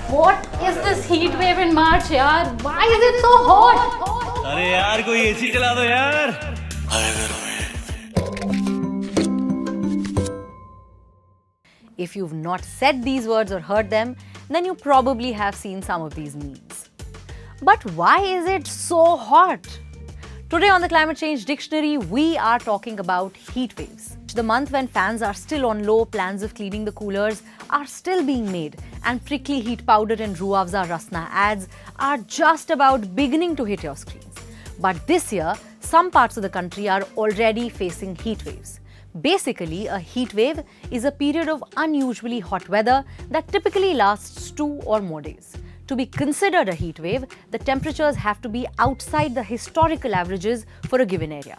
What is this heat wave in March, yaar? Why is it so hot? अरे यार कोई AC चला दो यार. If you've not said these words or heard them, then you probably have seen some of these memes. But why is it so hot? Today on the Climate Change Dictionary, we are talking about heat waves. The month when fans are still on low, plans of cleaning the coolers are still being made, and prickly heat powder and Ruafza Rasna ads are just about beginning to hit your screens. But this year, some parts of the country are already facing heat waves. Basically, a heat wave is a period of unusually hot weather that typically lasts 2 or more days. To be considered a heat wave, the temperatures have to be outside the historical averages for a given area.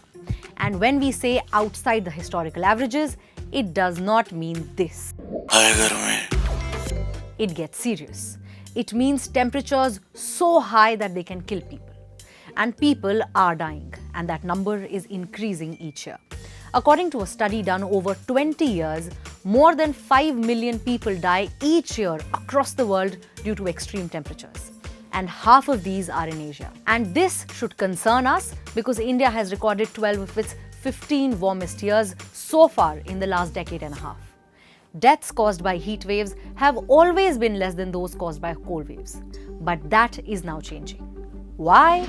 And when we say outside the historical averages, it does not mean this. It gets serious. It means temperatures so high that they can kill people. And people are dying, and that number is increasing each year. According to a study done over 20 years, more than 5 million people die each year across the world due to extreme temperatures. And half of these are in Asia. And this should concern us because India has recorded 12 of its 15 warmest years so far in the last decade and a half. Deaths caused by heat waves have always been less than those caused by cold waves. But that is now changing. Why?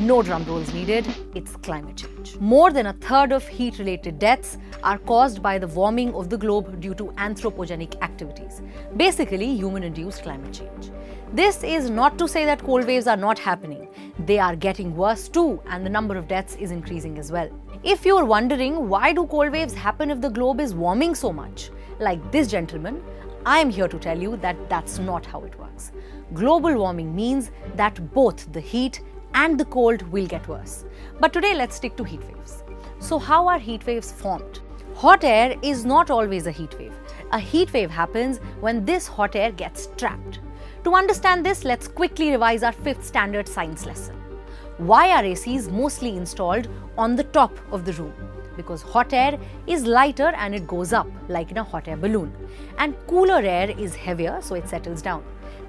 No drum rolls needed, it's climate change. More than a third of heat-related deaths are caused by the warming of the globe due to anthropogenic activities, basically human-induced climate change. This is not to say that cold waves are not happening. They are getting worse too, and the number of deaths is increasing as well. If you're wondering why do cold waves happen if the globe is warming so much, like this gentleman, I am here to tell you that that's not how it works. Global warming means that both the heat and the cold will get worse. But today let's stick to heat waves. So how are heat waves formed? Hot air is not always a heat wave. A heat wave happens when this hot air gets trapped. To understand this, let's quickly revise our 5th standard science lesson. Why are ACs mostly installed on the top of the room? Because hot air is lighter and it goes up, like in a hot air balloon. And cooler air is heavier, so it settles down.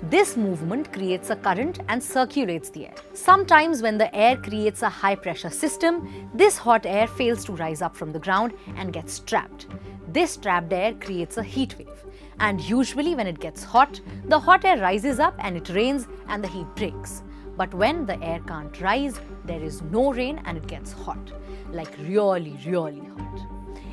This movement creates a current and circulates the air. Sometimes when the air creates a high pressure system, this hot air fails to rise up from the ground and gets trapped. This trapped air creates a heat wave. And usually when it gets hot, the hot air rises up and it rains and the heat breaks. But when the air can't rise, there is no rain and it gets hot, like really, really hot.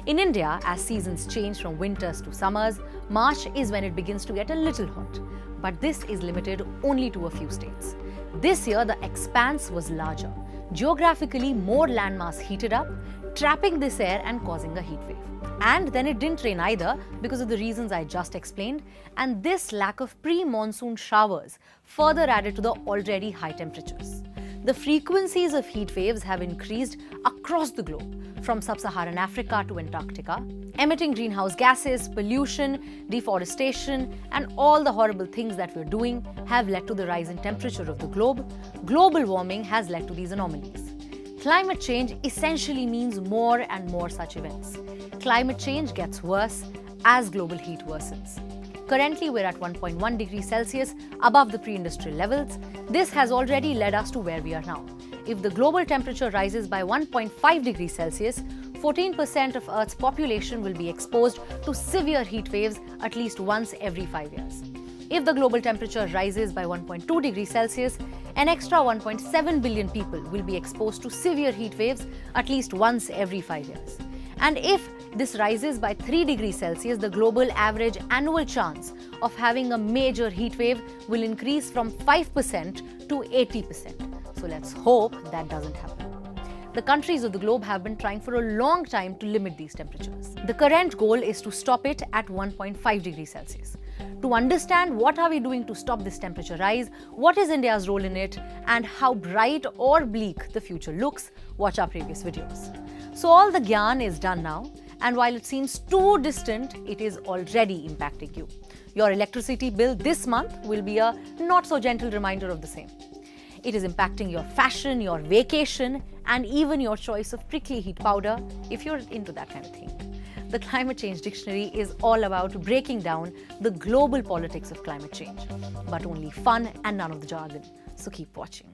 In India, as seasons change from winters to summers, March is when it begins to get a little hot. But this is limited only to a few states. This year, the expanse was larger. Geographically, more landmass heated up, trapping this air and causing a heat wave. And then it didn't rain either because of the reasons I just explained, and this lack of pre-monsoon showers further added to the already high temperatures. The frequencies of heat waves have increased across the globe, from sub-Saharan Africa to Antarctica, emitting greenhouse gases, pollution, deforestation, and all the horrible things that we're doing have led to the rise in temperature of the globe. Global warming has led to these anomalies. Climate change essentially means more and more such events. Climate change gets worse as global heat worsens. Currently, we're at 1.1 degrees Celsius above the pre-industrial levels. This has already led us to where we are now. If the global temperature rises by 1.5 degrees Celsius, 14% of Earth's population will be exposed to severe heat waves at least once every 5 years. If the global temperature rises by 1.2 degrees Celsius, an extra 1.7 billion people will be exposed to severe heat waves at least once every 5 years. And if this rises by 3 degrees Celsius, the global average annual chance of having a major heat wave will increase from 5% to 80%. So let's hope that doesn't happen. The countries of the globe have been trying for a long time to limit these temperatures. The current goal is to stop it at 1.5 degrees Celsius. To understand what are we doing to stop this temperature rise, what is India's role in it, and how bright or bleak the future looks, watch our previous videos. So all the gyan is done now, and while it seems too distant, it is already impacting you. Your electricity bill this month will be a not so gentle reminder of the same. It is impacting your fashion, your vacation, and even your choice of prickly heat powder if you're into that kind of thing. the Climate Change Dictionary is all about breaking down the global politics of climate change, but only fun and none of the jargon. So keep watching.